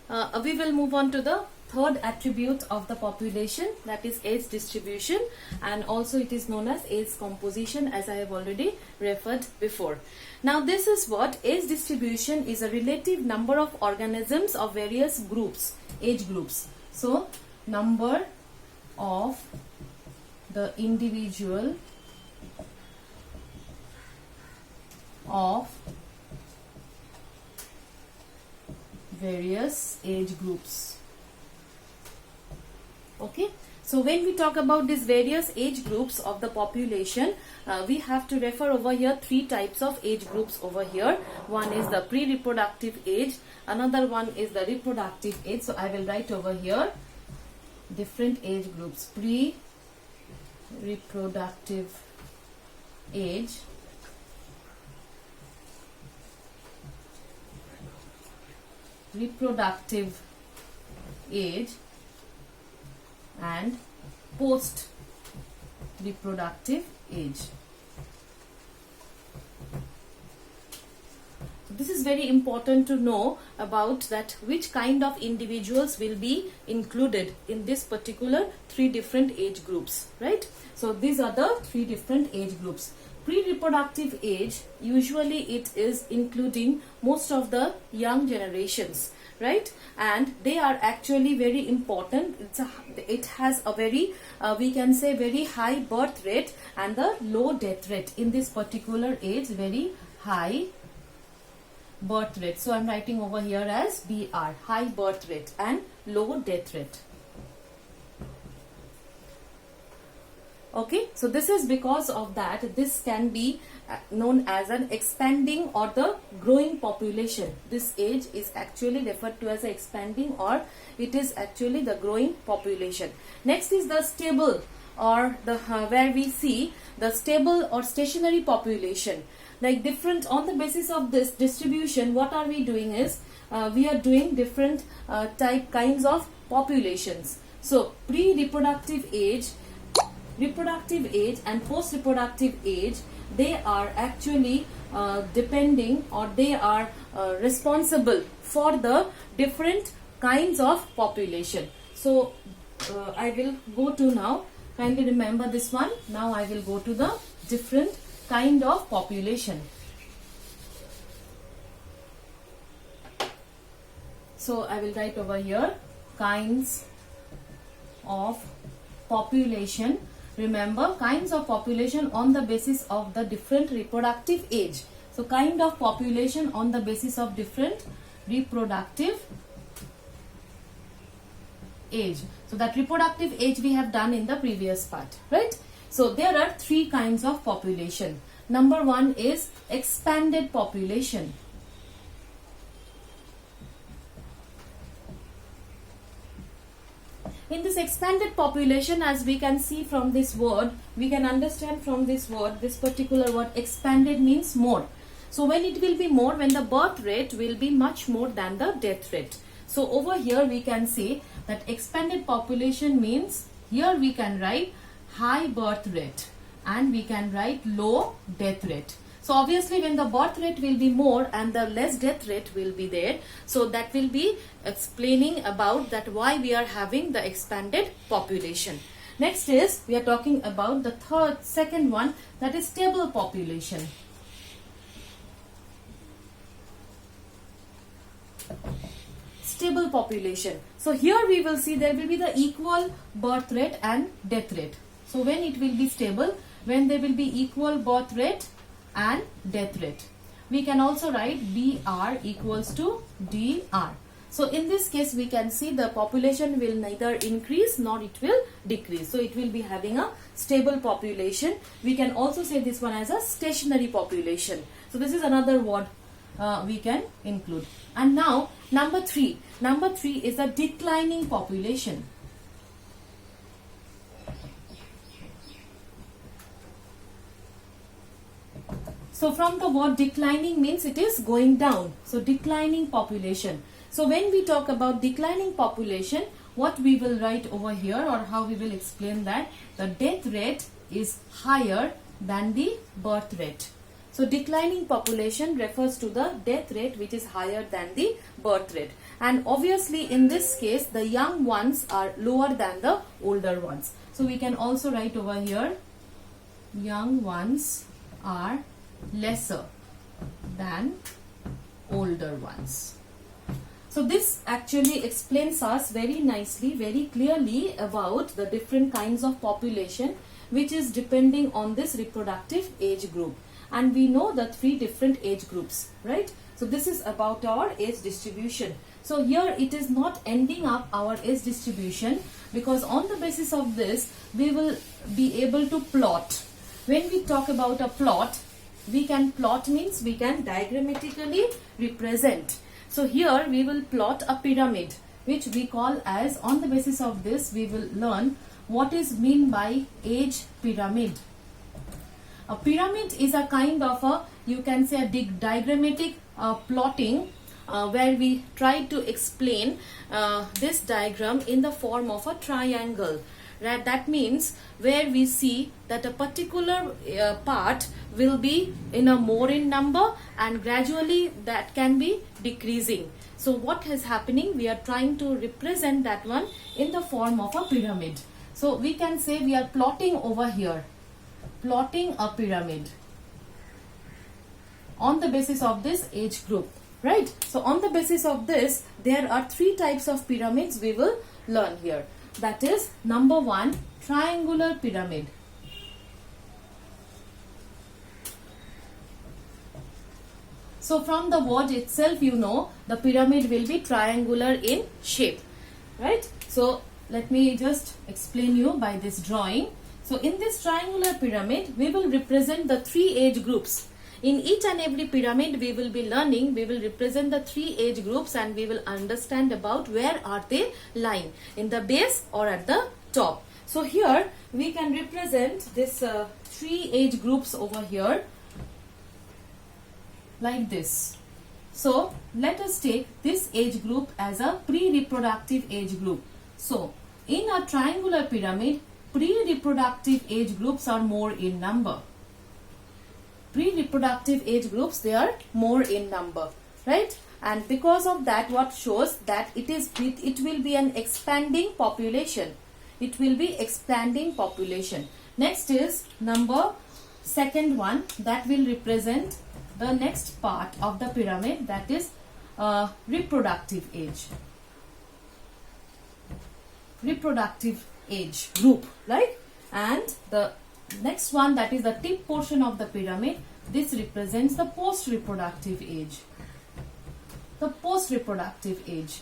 We will move on to the third attribute of the population, that is age distribution, and also it is known as age composition, as I have already referred before. Now this is what age distribution is: a relative number of organisms of various groups, age groups. So number of the individual of various age groups. Okay, so when we talk about these various age groups of the population, we have to refer over here three types of age groups over here. One is the pre-reproductive age, another one is the reproductive age. So I will write over here different age groups: pre-reproductive age, reproductive age, and post reproductive age. This is very important to know about that which kind of individuals will be included in this particular three different age groups, right? So these are the three different age groups. Pre-reproductive age, usually it is including most of the young generations, right? And they are actually very important. It has a very we can say very high birth rate and the low death rate. In this particular age, very high birth rate. So I'm writing over here as BR, high birth rate and low death rate. Okay, so this is because of that this can be known as an expanding or the growing population. This age is actually referred to as a expanding, or it is actually the growing population. Next is the stable, or the where we see the stable or stationary population. Like different, on the basis of this distribution, what are we doing is we are doing different kinds of populations. So pre-reproductive age, reproductive age and post-reproductive age, they are actually depending, or they are responsible for the different kinds of population. So I will go to now, kindly remember this one. Now I will go to the different kind of population. So I will write over here kinds of population. Remember, kinds of population on the basis of the different reproductive age. So kind of population on the basis of different reproductive age. So that reproductive age we have done in the previous part, right? So there are three kinds of population. Number one is expanded population. In this expanded population, as we can see from this word, we can understand from this word, this particular word expanded means more. So when it will be more, when the birth rate will be much more than the death rate. So over here we can say that expanded population means, here we can write high birth rate and we can write low death rate. So obviously when the birth rate will be more and the less death rate will be there, so that will be explaining about that why we are having the expanded population. Next is, we are talking about the second one, that is stable population. Stable population. So here we will see there will be the equal birth rate and death rate. So when it will be stable, when there will be equal birth rate and death rate. We can also write BR equals to DR. So in this case we can see the population will neither increase nor it will decrease. So it will be having a stable population. We can also say this one as a stationary population. So this is another word we can include. And now number three. Number three is a declining population. So from the word declining means it is going down. So declining population. So when we talk about declining population, what we will write over here, or how we will explain that, the death rate is higher than the birth rate. So declining population refers to the death rate which is higher than the birth rate. And obviously in this case the young ones are lower than the older ones. So we can also write over here, young ones are lesser than older ones. So this actually explains us very nicely, very clearly about the different kinds of population which is depending on this reproductive age group. And we know the 3 different age groups, right? So this is about our age distribution. So here it is not ending up our age distribution, because on the basis of this we will be able to plot. When we talk about a plot, we can plot means we can diagrammatically represent. So here we will plot a pyramid which we call as, on the basis of this we will learn what is mean by age pyramid. A pyramid is a kind of a, you can say, a diagrammatic plotting where we try to explain this diagram in the form of a triangle. Right? That means where we see that a particular part will be in a more in number and gradually that can be decreasing. So what is happening? We are trying to represent that one in the form of a pyramid. So we can say we are plotting over here, plotting a pyramid on the basis of this age group, right? So on the basis of this, there are 3 types of pyramids we will learn here. That is, number 1, triangular pyramid. So from the word itself, you know, the pyramid will be triangular in shape, right? So let me just explain you by this drawing. So in this triangular pyramid, we will represent the 3 age groups. In each and every pyramid we will be learning, we will represent the 3 age groups and we will understand about where are they lying, in the base or at the top. So here we can represent this 3 age groups over here like this. So let us take this age group as a pre-reproductive age group. So in a triangular pyramid, pre-reproductive age groups are more in number. Pre-reproductive age groups, they are more in number, right? And because of that, what shows that it will be an expanding population. It will be expanding population. Next is number 2nd one, that will represent the next part of the pyramid, that is reproductive age. Reproductive age group, right? And the next one, that is the tip portion of the pyramid, this represents the post-reproductive age. The post-reproductive age.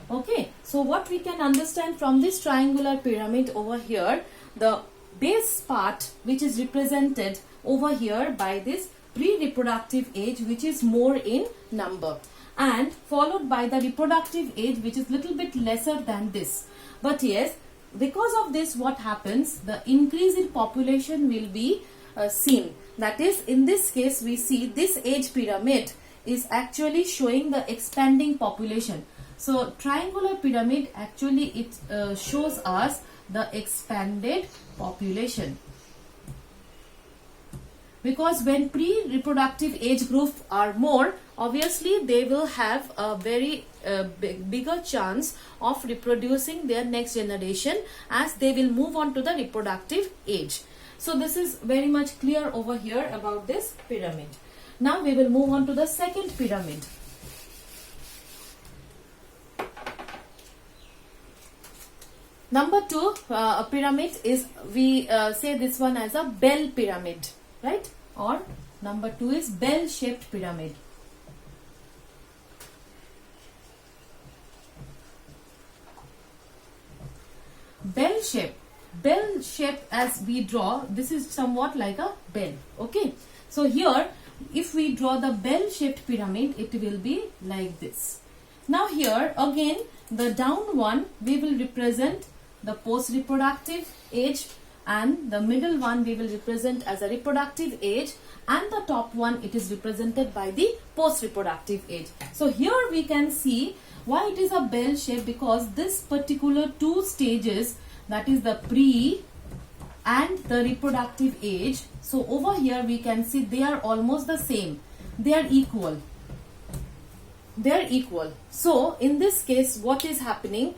Okay, so what we can understand from this triangular pyramid over here, the base part which is represented over here by this pre-reproductive age, which is more in number, and followed by the reproductive age which is little bit lesser than this. But yes, because of this, what happens, the increase in population will be seen. That is, in this case we see this age pyramid is actually showing the expanding population. So triangular pyramid actually it shows us the expanded population. Because when pre-reproductive age groups are more, obviously they will have a very bigger chance of reproducing their next generation as they will move on to the reproductive age. So this is very much clear over here about this pyramid. Now we will move on to the 2nd pyramid. Number 2 pyramid is, we say this one as a bell pyramid, right? Or number 2 is bell-shaped pyramid. Bell shape as we draw, this is somewhat like a bell. Okay, so here if we draw the bell-shaped pyramid, it will be like this. Now here again, the down one we will represent the post-reproductive age, and the middle one we will represent as a reproductive age, and the top one it is represented by the post-reproductive age. So here we can see why it is a bell shape, because this particular 2 stages, that is the pre and the reproductive age. So over here we can see they are almost the same. They are equal. They are equal. So in this case, what is happening?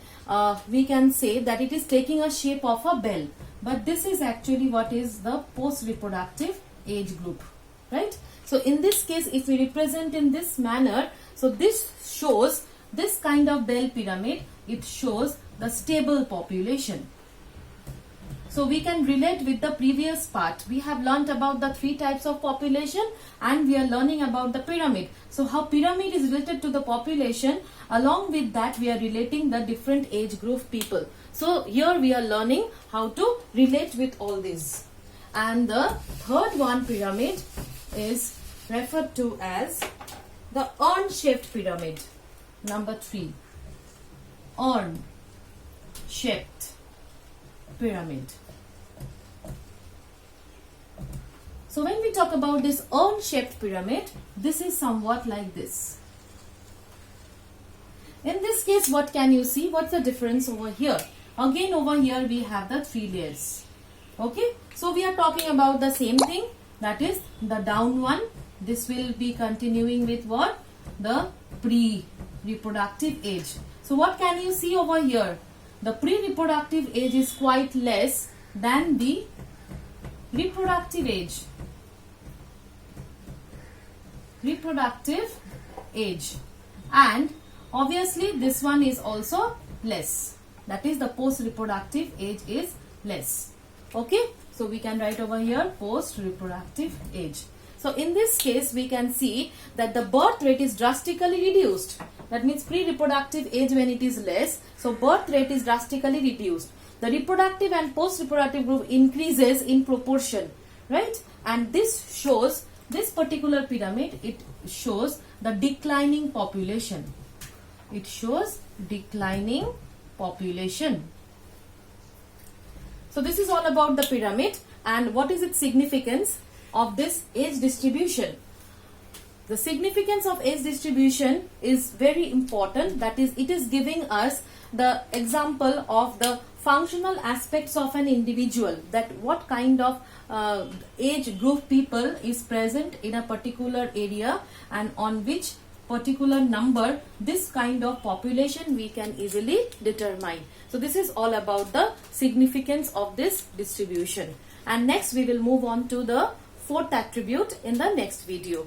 We can say that it is taking a shape of a bell. But this is actually what is the post-reproductive age group, right? So in this case, if we represent in this manner, so this shows this kind of bell pyramid. It shows the stable population. So we can relate with the previous part. We have learnt about the 3 types of population and we are learning about the pyramid. So how pyramid is related to the population, along with that we are relating the different age group people. So here we are learning how to relate with all these. And the third one pyramid is referred to as the urn-shaped pyramid. Number 3. Urn-shaped pyramid. So when we talk about this urn-shaped pyramid, this is somewhat like this. In this case, what can you see? What's the difference over here? Again, over here we have the 3 layers. Okay, so we are talking about the same thing, that is the down one. This will be continuing with what? The pre-reproductive age. So what can you see over here? The pre-reproductive age is quite less than the reproductive age. Reproductive age. And obviously this one is also less. That is the post-reproductive age is less. Okay, so we can write over here post-reproductive age. So in this case we can see that the birth rate is drastically reduced. That means pre-reproductive age when it is less, so birth rate is drastically reduced. The reproductive and post-reproductive group increases in proportion, right? And this shows, this particular pyramid, it shows the declining population. It shows declining population. So this is all about the pyramid, and what is its significance of this age distribution? The significance of age distribution is very important. That is, it is giving us the example of the functional aspects of an individual, that what kind of age group people is present in a particular area and on which particular number this kind of population we can easily determine. So this is all about the significance of this distribution. And next we will move on to the 4th attribute in the next video.